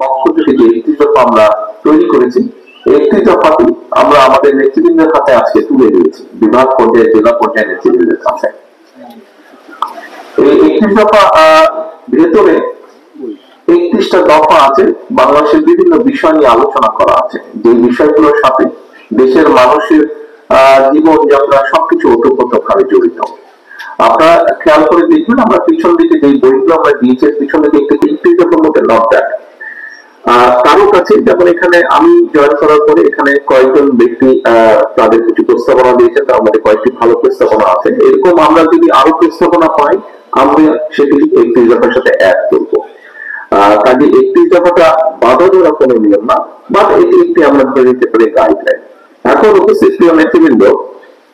পক্ষ থেকে যে একটি দফা আমরা তৈরি করেছি, একটি দফাটি আমরা আমাদের নেতৃবৃন্দের কাছে আজকে তুলে দিয়েছি, বিভাগ পর্যায়ে জেলা পর্যায়ে নেতৃবৃন্দের কাছে। এই একটি দফা ভেতরে 31টা দফা আছে, বাংলাদেশের বিভিন্ন বিষয় নিয়ে আলোচনা করা আছে, যে বিষয়গুলোর সাথে দেশের মানুষের জীবনযাত্রা সবকিছু ওতপ্রোতভাবে জড়িত। আপনারা খেয়াল করে দেখবেন, আমরা পিছন দিকে যে বইগুলো আমরা দিয়েছি পিছন দিকে একটি দফার মধ্যে নট দ্যাট কারো কাছে, যেমন এখানে আমি জয়েন করার পরে এখানে কয়েকজন ব্যক্তি তাদের কিছু প্রস্তাবনা দিয়েছেন, তার মধ্যে কয়েকটি ভালো প্রস্তাবনা আছে। এরকম আমরা যদি আরো প্রস্তাবনা পাই, আমরা সেটি 31 দফার সাথে অ্যাড করবো। কাজে 31 দফাটা বাধা দেওয়ার কোনো নিয়ম না, বাট এটি একটি আমরা ধরে নিতে পারি গাইডলাইন। এখন উপস্থিত প্রিয় নেতৃবৃন্দ,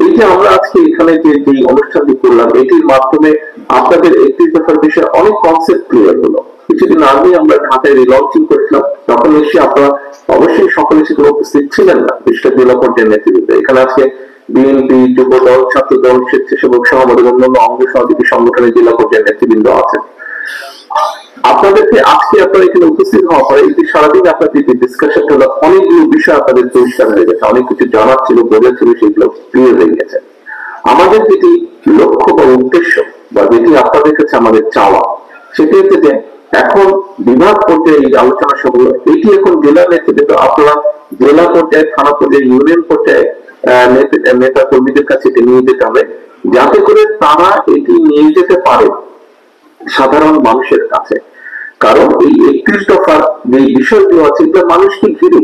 এই যে আমরা আজকে এখানে যে অনুষ্ঠানটি করলাম, এটির মাধ্যমে আপনাদের 31 দফার বিষয়ে অনেক কনসেপ্ট ক্লিয়ার হলো। কিছুদিন আগে আমরা ঢাকায় রিলঞ্চিং করেছিলাম, তখন এসে আপনারা অবশ্যই সকলে সেগুলো উপস্থিত ছিলেন না, বিশেষ করে জেলা পর্যায়ের নেতৃবৃন্দ। এখানে আজকে বিএনপি, যুব দল, ছাত্র দল, স্বেচ্ছাসেবক সহ আমাদের অন্যান্য অঙ্গ সহযোগী সংগঠনের জেলা পর্যায়ের নেতৃবৃন্দ আছেন। আপনাদেরকে আজকে আপনারা এখানে উপস্থিত হওয়ার পরে এই সারাদিন আপনাদের যে ডিসকাশন হলো, অনেকগুলো বিষয় আপনাদের পরিষ্কার হয়ে গেছে, অনেক কিছু জানার ছিল, বোঝার ছিল, সেগুলো ক্লিয়ার হয়ে গেছে। আমাদের যেটি লক্ষ্য বা উদ্দেশ্য বা যেটি আপনাদের কাছে আমাদের চাওয়া, সেটি হচ্ছে যে এখন বিভাগ পর্যায়ে এই আলোচনা সবগুলো এটি এখন জেলা নেতৃত্ব, আপনারা জেলা পর্যায়ে, থানা পর্যায়ে, ইউনিয়ন পর্যায়ে নেতা কর্মীদের কাছে এটি নিয়ে যেতে হবে, যাতে করে তারা এটি নিয়ে যেতে পারে সাধারণ মানুষের কাছে। কারণ এই 31 দফার যে বিষয়গুলো আছে, এগুলো মানুষকে ঘিরে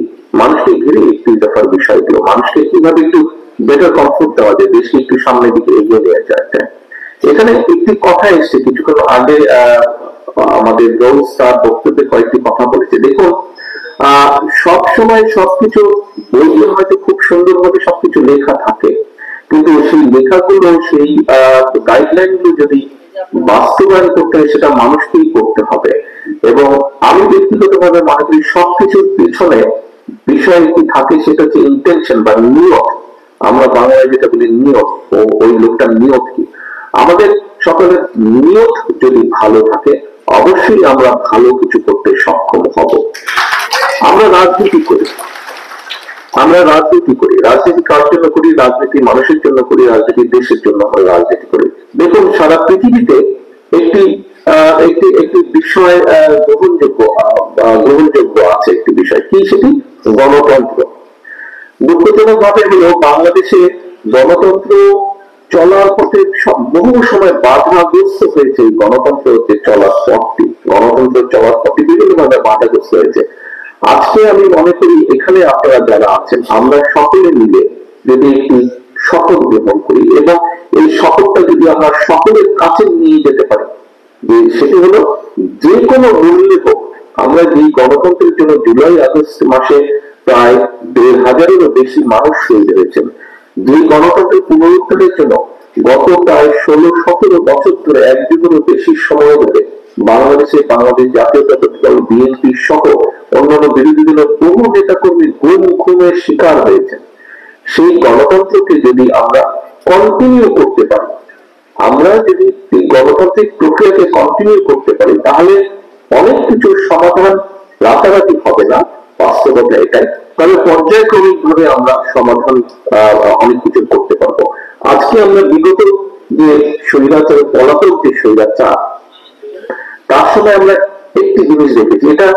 31 দফার বিষয়গুলো মানুষকে কিভাবে একটু বেটার কমফোর্ট দেওয়া যায়, দেশকে একটু সামনের দিকে এগিয়ে নিয়ে যায়। এখানে একটি কথা এসছে কিছুক্ষণ আগে, আমাদের রোজ তার বক্তব্যে কয়েকটি কথা বলেছে। দেখুন, সব সময় সবকিছু বইয়ে হয়তো খুব সুন্দরভাবে সবকিছু লেখা থাকে, কিন্তু সেই লেখাগুলো, সেই গাইডলাইন গুলো যদি বাস্তবায়ন করতে হয়, সেটা মানুষকেই করতে হবে। এবং আমি ব্যক্তিগতভাবে মনে করি সবকিছুর পিছনে বিষয় কি থাকে, সেটা হচ্ছে ইন্টেনশন বা নিয়ত। আমরা বাংলায় যেটা বলি নিয়ত, ওই লোকটার নিয়ত কি। আমাদের সকলের নিয়ত যদি ভালো থাকে, অবশ্যই আমরা ভালো কিছু করতে সক্ষম হব। আমরা রাজনীতি করি, রাজনীতি কার জন্য করি? রাজনীতি মানুষের জন্য করি, রাজনীতি দেশের জন্য আমরা রাজনীতি করি। দেখুন, সারা পৃথিবীতে একটি একটি বিষয় গ্রহণযোগ্য আছে, একটি বিষয় কি, সেটি গণতন্ত্র। দুঃখজনক ভাবে হলো বাংলাদেশে গণতন্ত্র চলার পথে বহু সময় বাধাগ্রস্ত হয়েছে। গণতন্ত্র চলার পথে বিভিন্ন ভাবে বাধাগ্রস্ত হয়েছে। আজকে আমি মনে করি এখানে আপনারা যারা আছেন, আমরা সকলে মিলে যদি একটি শপথ গ্রহণ করি এবং এই শপথটা যদি আমরা সকলের কাছে নিয়ে যেতে পারি, যে সেটি হলো যে কোনো মূল্যে হোক, আমরা যে গণতন্ত্রের জন্য জুলাই আগস্ট মাসে প্রায় 1,500-এরও বেশি মানুষ শহীদ হয়েছেন, যে গণতন্ত্রের পুনরুদ্ধারের জন্য গত প্রায় 16-17 বছর ধরে, এক যুগেরও বেশি সময় ধরে বাংলাদেশ জাতীয়তাবাদী দল বিএনপি সহ অন্যান্য বিরোধী দলের বহু নেতা কর্মী খুনের শিকার হয়েছে, সেই গণতন্ত্রকে যদি আমরা কন্টিনিউ করতে পারি, আমরা যদি এই গণতান্ত্রিক প্রক্রিয়াকে কন্টিনিউ করতে পারি, তাহলে অনেক কিছুর সমাধান রাতারাতি হবে না, বাস্তবতা এটাই। তবে পর্যায়ক্রমিক ভাবে আমরা সমাধান অনেক কিছু করতে পারবো। আজকে আমরা বিগত যে স্বৈরাচার, পলাতক যে স্বৈরাচার, তার সময় আমরা একটি জিনিস দেখেছি, এটা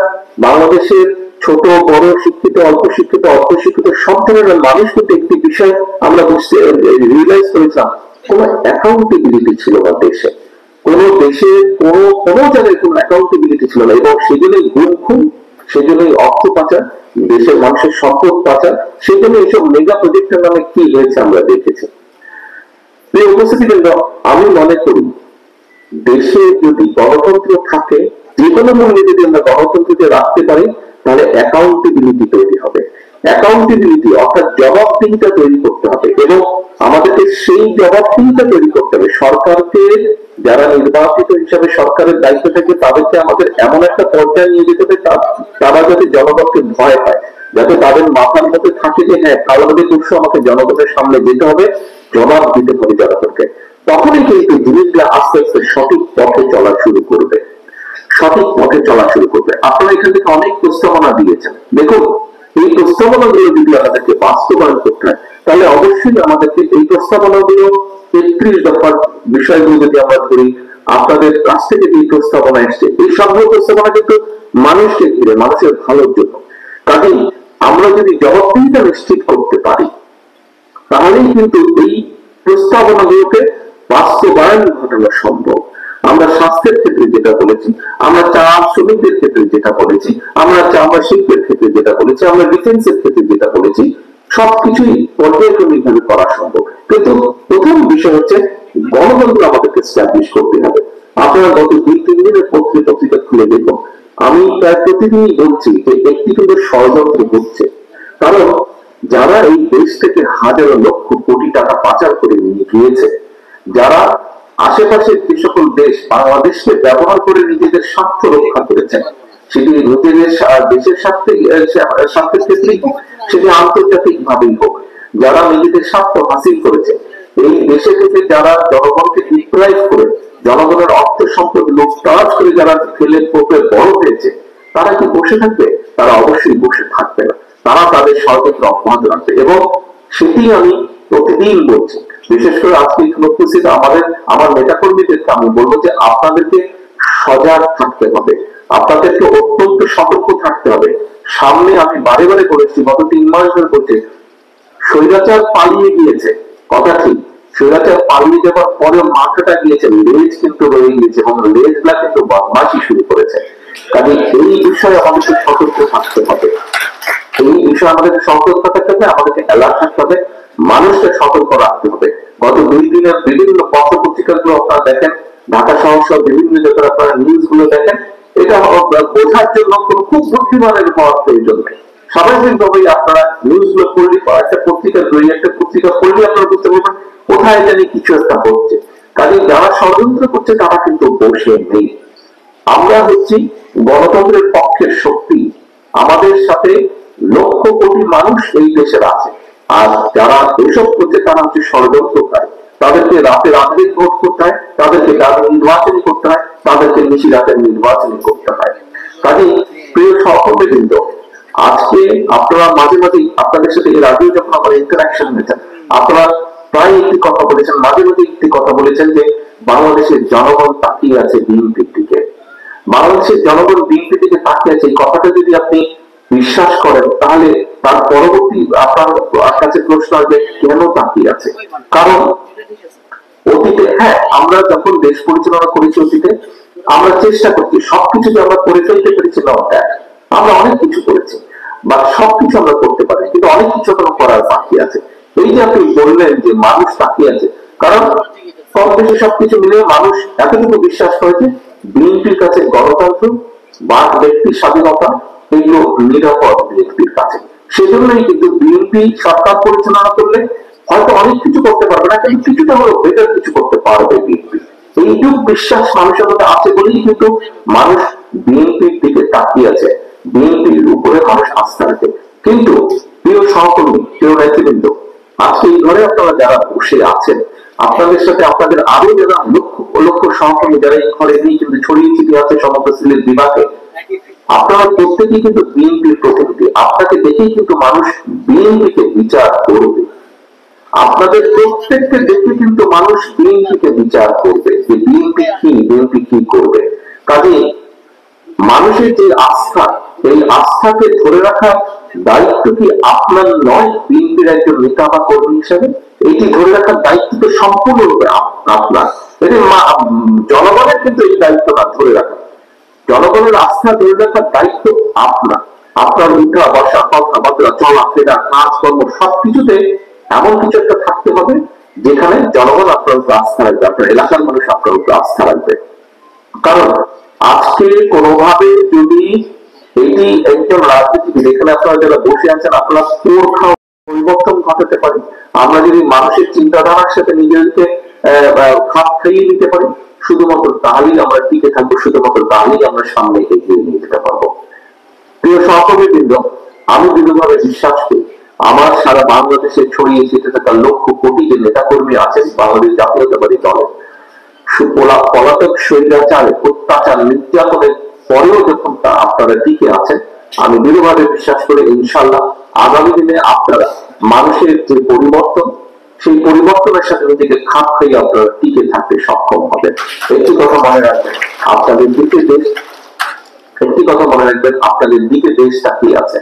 বাংলাদেশের ছোট বড়, শিক্ষিত অল্প শিক্ষিত, অল্প শিক্ষিত সব ধরনের মানুষ কিন্তু একটি বিষয় আমরা বুঝতে রিয়েলাইজ করেছিলাম, কোন অ্যাকাউন্টেবিলিটি ছিল না দেশে, কোন জায়গায় কোন অ্যাকাউন্টেবিলিটি ছিল না। এবং সেজন্যই খুন, সেজন্যই অর্থ পাচার, দেশের মানুষের সম্পদ পাচার, সেজন্য এইসব মেগা প্রজেক্টের নামে কি হয়েছে আমরা দেখেছি। উপস্থিতি, আমি মনে করি দেশে যদি গণতন্ত্র থাকে, যে কোনো মূল্যে যদি আমরা গণতন্ত্রকে রাখতে পারি, তাহলে অ্যাকাউন্টেবিলিটি তৈরি হবে। অ্যাকাউন্টেবিলিটি অর্থাৎ জবাবদিহিতা তৈরি করতে হবে, এবং আমাদেরকে সেই জবাবদিহিতা তৈরি করতে হবে। সরকারকে, যারা নির্বাচিত হিসাবে সরকারের দায়িত্ব থাকে, তাদেরকে আমাদের এমন একটা পর্যায়ে নিয়ে যেতে হবে তারা যাতে জনগণকে ভয় পায়, যাতে তাদের মাথার মধ্যে থাকে যে হ্যাঁ, কাল আমাদের পরশু আমাকে জনগণের সামনে যেতে হবে, জবাব দিতে হবে জনগণকে। তখনই কিন্তু জিনিসগুলো আস্তে আস্তে সঠিক পথে চলা শুরু করবে। সঠিক পথে চলা শুরু করবে। আপনারা এখান থেকে অনেক প্রস্তাবনা দিয়েছেন, দেখুন এই প্রস্তাবনাগুলো যদি আমাদেরকে বাস্তবায়ন করতে হয় তাহলে অবশ্যই আমাদেরকে এই প্রস্তাবনাগুলো ৩৩ দফার বিষয়গুলো যদি আমরা ধরি, আপনাদের কাছ থেকে যে প্রস্তাবনা এসছে এই সবগুলো প্রস্তাবনা কিন্তু মানুষকে ঘিরে, মানুষের ভালোর জন্য। কাজেই আমরা যদি জবাবদিহিতা নিশ্চিত করতে পারি তাহলেই কিন্তু এই প্রস্তাবনাগুলোকে বাস্তবায়ন ঘটানো সম্ভব। আমরা স্বাস্থ্যের ক্ষেত্রে যেটা বলেছি, আমরা চা শ্রমিকদের ক্ষেত্রে যেটা বলেছি, আমরা চামড়া শিল্পের ক্ষেত্রে যেটা বলেছি, আমরা ডিফেন্সের ক্ষেত্রে যেটা বলেছি, সবকিছুই পর্যায়ক্রমিক ভাবে করা সম্ভব। কিন্তু প্রথম বিষয় হচ্ছে গণতন্ত্র আমাদেরকে স্ট্যাবলিশ করতে হবে। আপনারা গত ২-৩ দিনের পত্রিকা খুলে দেখুন, আমি প্রায় প্রতিদিনই বলছি যে একটি কিন্তু ষড়যন্ত্র হচ্ছে। কারণ যারা এই দেশ থেকে হাজারো লক্ষ কোটি টাকা পাচার করে নিয়ে গিয়েছে, যারা আশেপাশের যে সকল দেশ বাংলাদেশকে ব্যবহার করে নিজেদের স্বার্থ রক্ষা করেছেন, সেটি নিজেদের দেশের স্বার্থের ক্ষেত্রেই হোক, সেটি আন্তর্জাতিক ভাবেই হোক, যারা নিজেদের স্বার্থ হাসিল করেছে, এই দেশে থেকে যারা জনগণকে ডিপ্রাইভ করে জনগণের অর্থ সম্পদ লুটতরাজ করে যারা ফেলে পোপে বড় হয়েছে, তারা কি বসে থাকবে? তারা অবশ্যই বসে থাকবে না। তারা তাদের ষড়যন্ত্র অব্যাহত রাখবে এবং সেটি আমি প্রতিদিন বলছি। বিশেষ করে আজকে উপস্থিত আমার নেতাকর্মীদেরকে আমি বলবো যে আপনাদেরকে সজাগ থাকতে হবে, আপনাদেরকে অত্যন্ত সতর্ক থাকতে হবে। সামনে আমি বারে বারে বলেছি, গত ৩ মাস ধরে বলছি, স্বৈরাচার পালিয়ে গিয়েছে, কথা ঠিক, স্বৈরাচার পালিয়ে যাওয়ার পরে মাথাটা গিয়েছে, লেজ কিন্তু রয়ে গিয়েছে এবং লেজগুলা কিন্তু বদমাশি শুরু করেছে। কাজে এই বিষয়ে আমাদেরকে সতর্ক থাকতে হবে, এই বিষয়ে আমাদেরকে সতর্ক থাকতে হবে, আমাদেরকে অ্যালার্ট থাকতে হবে, মানুষকে সতর্ক রাখতে হবে। গত ২ দিনের বিভিন্ন পত্র পত্রিকাগুলো আপনারা দেখেন, ঢাকা সহ বিভিন্ন জায়গায় আপনারা নিউজ গুলো দেখেন, এটা বোঝার জন্য খুব বুদ্ধিমানের হওয়ার প্রয়োজন নেই। স্বাভাবিকভাবেই আপনারা নিউজ গুলো পড়লে, একটা পত্রিকা পড়লে আপনারা বুঝতে পারবেন কোথায় জানি কিছু একটা হচ্ছে। কাজে যারা ষড়যন্ত্র করছে তারা কিন্তু বসে নেই। আমরা হচ্ছি গণতন্ত্রের পক্ষের শক্তি, আমাদের সাথে লক্ষ কোটি মানুষ এই দেশের আছে, আর যারা এসব করছে তারা হচ্ছে ষড়যন্ত্রকারী। তাদেরকে রাতের আধুনিক ভোট করতে হয়, তাদেরকে রাতের নির্বাচন করতে হয়, তাদেরকে নিশি রাতের নির্বাচন করতে হয়। কাজে প্রিয় সহকর্মীবৃন্দ, আজকে আপনারা মাঝে মাঝে আপনাদের সাথে এর আগেও যখন আমার ইন্টারাকশন হয়েছে, আপনারা প্রায় একটি কথা বলেছেন, মাঝে মাঝে একটি কথা বলেছেন যে বাংলাদেশের জনগণ তাকিয়ে আছে বিএনপির দিকে। বাংলাদেশের জনগণ বিএনপির দিকে তাকিয়ে আছে, এই কথাটা যদি আপনি বিশ্বাস করেন তাহলে তার পরবর্তী আপনার কাছে প্রশ্ন আসবে কেন তাকিয়ে আছে। কারণ অতীতে, হ্যাঁ, আমরা যখন দেশ পরিচালনা করেছি অতীতে আমরা চেষ্টা করছি সবকিছু যে আমরা করে ফেলতে পেরেছি না, আমরা অনেক কিছু করেছি বা সবকিছু আমরা করতে পারি, কিন্তু অনেক কিছু এখনো করার বাকি আছে। এই যে আপনি বললেন যে মানুষ তাকিয়ে আছে, কারণ কম বেশি সবকিছু মিলে মানুষ এতটুকু বিশ্বাস করেছে বিএনপির কাছে গণতন্ত্র বা ব্যক্তির স্বাধীনতা এগুলো নিরাপদ বিএনপির কাছে। সেজন্যই কিন্তু বিএনপি সরকার পরিচালনা করলে হয়তো অনেক কিছু করতে পারবে না, কিন্তু কিছুটা হলেও বেটার কিছু করতে পারবে বিএনপি। এইটুকু বিশ্বাস মানুষের মধ্যে আছে বলেই কিন্তু মানুষ বিএনপির দিকে তাকিয়ে আছে, বিএনপির উপরে মানুষ আস্থা রাখে। কিন্তু প্রিয় সহকর্মী, প্রিয় নেতৃবৃন্দ, আজকে এই ঘরে আপনারা যারা বসে আছেন, আপনাদের সাথে আপনাদের আরো যারা লক্ষ লক্ষ সহকর্মী যারা এই ঘরে নিয়ে কিন্তু ছড়িয়ে ছিটিয়ে আছে সমগ্র সিলেট বিভাগে, আপনারা প্রত্যেকেই কিন্তু বিএনপির প্রতিনিধি। আপনাকে দেখেই কিন্তু মানুষ বিএনপিকে বিচার করবে, আপনাদের প্রত্যেককে দেখে কিন্তু মানুষ বিএনপিকে বিচার করবে যে বিএনপি কি করবে। কাজে মানুষের যে আস্থা, এই আস্থাকে ধরে রাখার দায়িত্ব কি আপনার নয় বিএনপির একজন নেতা বা কর্মী হিসাবে? এইটি ধরে রাখার দায়িত্ব তো সম্পূর্ণরূপে আপনার। জনগণের কিন্তু এই দায়িত্ব না ধরে রাখা, জনগণের আস্থা ধরে রাখার দায়িত্ব আপনার। আপনার উঠা বসা, কথাবার্তা, চলাফেরা, কাজকর্ম সবকিছুতে এমন কিছু একটা থাকতে হবে যেখানে জনগণ আপনার উপর আস্থা রাখবে, আপনার এলাকার মানুষ আপনার উপর আস্থা রাখবে। কারণ আজকে কোনোভাবে যদি এটি একজন রাজনীতিবিদ, এখানে আপনারা যারা বসে আছেন, আপনারা পরিবর্তন ঘটাতে পারি, আমরা যদি মানুষের চিন্তাধারার সাথে নিজেদেরকে খাপ খাইয়ে নিতে পারি, শুধুমাত্র তাহলেই আমরা টিকে থাকবো, শুধুমাত্র তাহলেই আমরা সামনে এগিয়ে নিয়ে যেতে পারবো। প্রিয় সহকর্মীবৃন্দ, আমি দৃঢ়ভাবে বিশ্বাস করি আমার সারা বাংলাদেশে ছড়িয়ে ছিটে থাকা লক্ষ কোটি যে নেতা কর্মী আছেন বাংলাদেশ জাতীয়তাবাদী দলের, পলাতক স্বৈরাচারে, অত্যাচার, নির্যাতনের পরেও যখন আপনারা টিকে আছেন, আমি দৃঢ়ভাবে বিশ্বাস করি ইনশাআল্লাহ আগামী দিনে আপনারা মানুষের যে পরিবর্তন, সেই পরিবর্তনের সাথে নিজেকে খাপ খাইয়ে আপনারা টিকে থাকতে সক্ষম হবেন। একটি কথা মনে রাখবেন, আপনাদের দিকে দেশ একটি কথা মনে রাখবেন, আপনাদের দিকে দেশ তাকিয়ে আছে,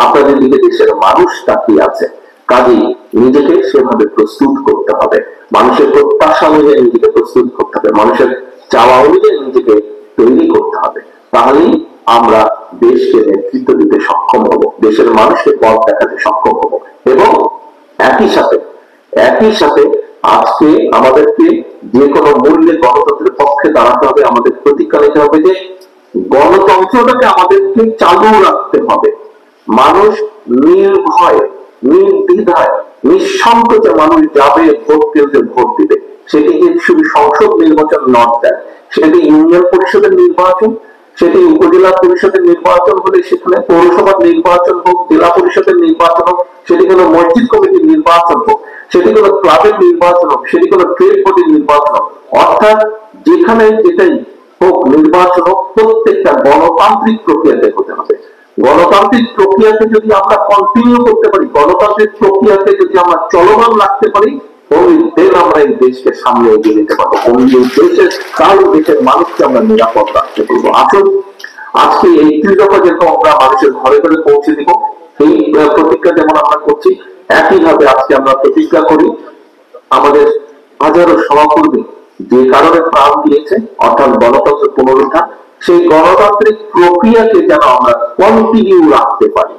আপনাদের দিকে দেশের মানুষ তাকিয়ে আছে। কাজেই নিজেকে সেভাবে প্রস্তুত করতে হবে, মানুষের প্রত্যাশা অনুযায়ী নিজেকে প্রস্তুত করতে হবে, মানুষের চাওয়া অনুযায়ী নিজেকে তৈরি করতে হবে। তাহলেই আমরা দেশকে নেতৃত্ব দিতে সক্ষম হব, দেশের মানুষকে পথ দেখাতে সক্ষম হব। এবং একই সাথে আজকে আমাদেরকে যে কোনো মূল্যে গণতন্ত্রের পক্ষে দাঁড়াতে হবে, আমাদের প্রতিজ্ঞা নিতে হবে যে গণতন্ত্রটাকে আমাদেরকে চালু রাখতে হবে। মানুষ নির্ভয়, নির্দ্বিধায়, নিঃসংকোচে মানুষ যাবে ভোট কেন্দ্রে ভোট দিবে। সেটি শুধু সংসদ নির্বাচন নয়, সেটি ইউনিয়ন পরিষদের নির্বাচন, সেটি উপজেলা পরিষদের নির্বাচন হলে, সেখানে পৌরসভার নির্বাচন হোক, জেলা পরিষদের নির্বাচন হোক, সেটি কোনো মসজিদ কমিটির নির্বাচন হোক, সেটি কোনো ক্লাবের নির্বাচন হোক, সেটি কোনো ট্রেড বোর্ডের নির্বাচন হোক, অর্থাৎ যেখানে যেটাই হোক নির্বাচন হোক, প্রত্যেকটা গণতান্ত্রিক প্রক্রিয়াতে হতে হবে। গণতান্ত্রিক প্রক্রিয়াকে যদি আমরা কন্টিনিউ করতে পারি, গণতান্ত্রিক প্রক্রিয়াকে যদি আমরা চলমান রাখতে পারি, আমরা এই দেশকে সামনে এগিয়ে নিতে পারবো। দেশের মানুষকে আমরা নিরাপদ রাখতে পারবো। আসুন আজকে এই ৩০ দফা যেরকম আমরা মানুষের ঘরে ঘরে পৌঁছে দিব, এই প্রতিজ্ঞা যেমন আমরা করছি, একইভাবে আজকে আমরা প্রতিজ্ঞা করি আমাদের হাজারো সহকর্মী যে কারণে প্রাণ দিয়েছে, অর্থাৎ গণতন্ত্র পুনরুদ্ধার, সেই গণতান্ত্রিক প্রক্রিয়াকে যেন আমরা কন্টিনিউ রাখতে পারি,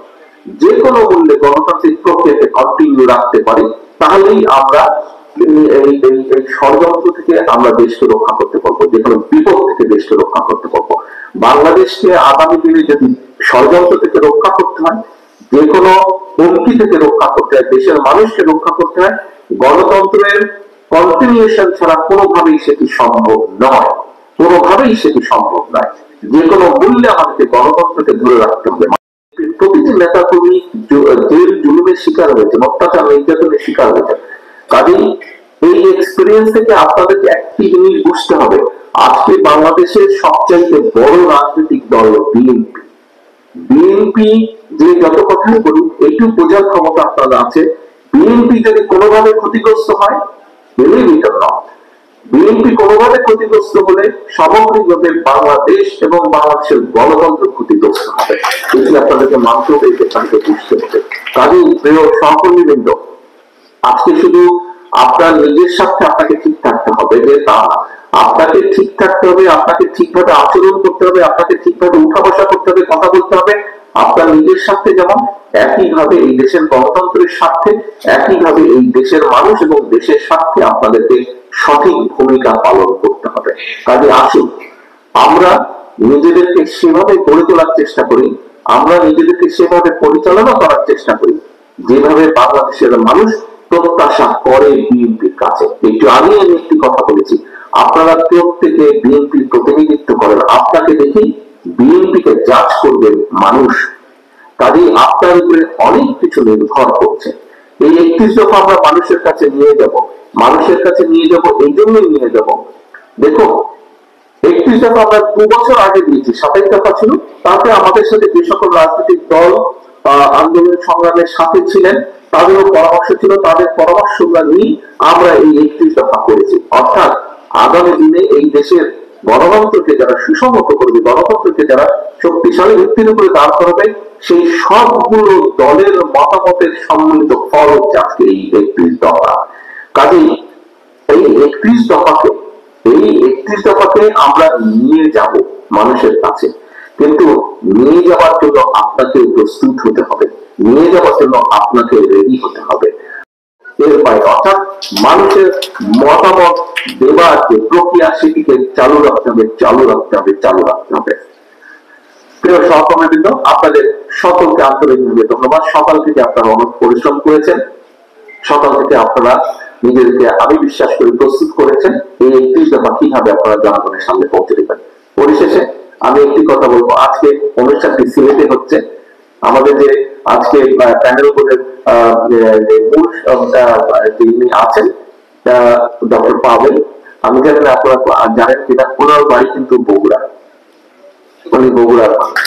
যে কোনো মূল্যে গণতান্ত্রিক প্রক্রিয়াকে কন্টিনিউ রাখতে পারি। তাহলেই আমরা এই ষড়যন্ত্র থেকে আমরা দেশকে রক্ষা করতে পারবো, যে কোনো বিপদ থেকে দেশকে রক্ষা করতে পারবো। বাংলাদেশকে আগামী দিনে যদি ষড়যন্ত্র থেকে রক্ষা করতে হয়, যে কোনো হুমকি থেকে রক্ষা করতে হয়, দেশের মানুষকে রক্ষা করতে হয়, গণতন্ত্রের কন্টিনিউশন ছাড়া কোনোভাবেই সেটি সম্ভব নয়, কোনোভাবেই সেটি সম্ভব নয়। যে কোনো মূল্যে আমাদেরকে গণতন্ত্রকে ধরে রাখতে হবে। প্রতিটি নেতা কর্মী জেল জুলুমের শিকার হয়েছে, অত্যাচার নির্যাতনের শিকার হয়েছে। কাজেই এই এক্সপিরিয়েন্স থেকে আপনাদেরকে একটি জিনিস বুঝতে হবে, আজকে বাংলাদেশের সবচাইতে বড় রাজনৈতিক দল বিএনপি। বিএনপি যে যত কথাই বলুক, একটু বোঝার ক্ষমতা আপনাদের আছে। বিএনপি যদি কোনোভাবে ক্ষতিগ্রস্ত হয়, বিএনপি কোনোভাবে ক্ষতিগ্রস্ত হলে সামগ্রিকভাবে বাংলাদেশ এবং বাংলাদেশের গণতন্ত্র ক্ষতিগ্রস্ত হবে। এটি আপনাদেরকে মানতে হবে, এটাকে বুঝতে হবে। কাজেই প্রিয় সহকর্মীবৃন্দ, আজকে শুধু আপনার নিজের সাথে আপনাকে ঠিক থাকতে হবে যে তা, আপনাকে ঠিক থাকতে হবে, আপনাকে ঠিকভাবে আচরণ করতে হবে, আপনাকে ঠিকভাবে উঠা বসা করতে হবে, কথা বলতে হবে আপনার নিজের স্বার্থে, যেমন একইভাবে এই দেশের গণতন্ত্রের স্বার্থে, একইভাবে এই দেশের মানুষ এবং দেশের স্বার্থে আপনাদেরকে সঠিক ভূমিকা পালন করতে হবে। কাজে আসুন আমরা নিজেদেরকে সেভাবে গড়ে তোলার চেষ্টা করি, আমরা নিজেদেরকে সেভাবে পরিচালনা করার চেষ্টা করি যেভাবে বাংলাদেশের মানুষ প্রত্যাশা করে বিএনপির কাছে। একটু আগে আমি একটি কথা বলেছি, আপনারা প্রত্যেকে বিএনপির প্রতিনিধিত্ব করেন, আপনাকে দেখেই বিএনপিকে জাজ করবেন মানুষ। কাজেই আপনার উপরে অনেক কিছু নির্ভর করছে। এই ৩১ দফা আমরা মানুষের কাছে নিয়ে যাব, এই জন্যই নিয়ে যাব। দেখো ৩১ দফা আমরা ২ বছর আগে দিয়েছি, ২৭ দফা ছিল, তাতে আমাদের সাথে যে সকল রাজনৈতিক দল আন্দোলন সংগ্রামের সাথে ছিলেন তাদেরও পরামর্শ ছিল, তাদের পরামর্শ নিয়ে আমরা এই ৩১ দফা করেছি। অর্থাৎ আগামী দিনে এই দেশের গণতন্ত্রকে যারা সুসংহত করবে, গণতন্ত্রকে যারা শক্তিশালী ভিত্তির উপরে দাঁড় করাবে, সেই সবগুলো দলের মতামতের সম্মিলিত ফল হচ্ছে আজকে এই ৩১ দফা। কাজেই এই ৩১ দফাকে আমরা নিয়ে যাব মানুষের কাছে, কিন্তু নিয়ে যাওয়ার জন্য আপনাকে প্রস্তুত হতে হবে, নিয়ে যাওয়ার জন্য আপনাকে রেডি হতে হবে। এর বাইরে অর্থাৎ মানুষের মতামত দেওয়ার যে প্রক্রিয়া, সেটিকে চালু রাখতে হবে। প্রিয় সহকর্মীবৃন্দ, আপনাদের সকলকে আন্তরিকভাবে ধন্যবাদ। সকাল থেকে আপনারা অনেক পরিশ্রম করেছেন, সকাল থেকে আপনারা নিজেদেরকে আমি বিশ্বাস করে প্রস্তুত করেছেন এই ৩১ দফা কিভাবে আপনারা জনগণের সামনে পৌঁছে দেবেন। পরিশেষে আমি একটি কথা বলবো, আজকে অনুষ্ঠানটি সিলেটে হচ্ছে। আমাদের যে আজকে প্যানেল বোর্ডের মূল যিনি আছেন ডক্টর পাবেল, আমি জানি না আপনারা জানেন কিনা, ওনার বাড়ি কিন্তু বগুড়া। উনি বগুড়ার মানুষ।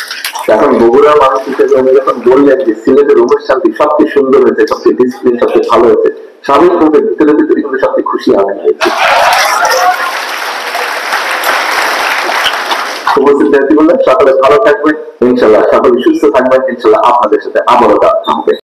এখন বগুড়ার মানুষ হিসেবে উনি যখন বললেন যে সিলেটের অনুষ্ঠানটি সবচেয়ে সুন্দর হয়েছে, সবচেয়ে ডিসিপ্লিন, সবচেয়ে ভালো হয়েছে, স্বাভাবিকভাবে ভিতরে ভিতরে কিন্তু সবচেয়ে খুশি আনন্দ হয়েছে। উপস্থিত ব্যক্তি বললেন সকলে ভালো থাকবেন ইনশাল্লাহ, সকলে সুস্থ থাকবেন ইনশাল্লাহ, আপনাদের সাথে আবারও দেখা হবে।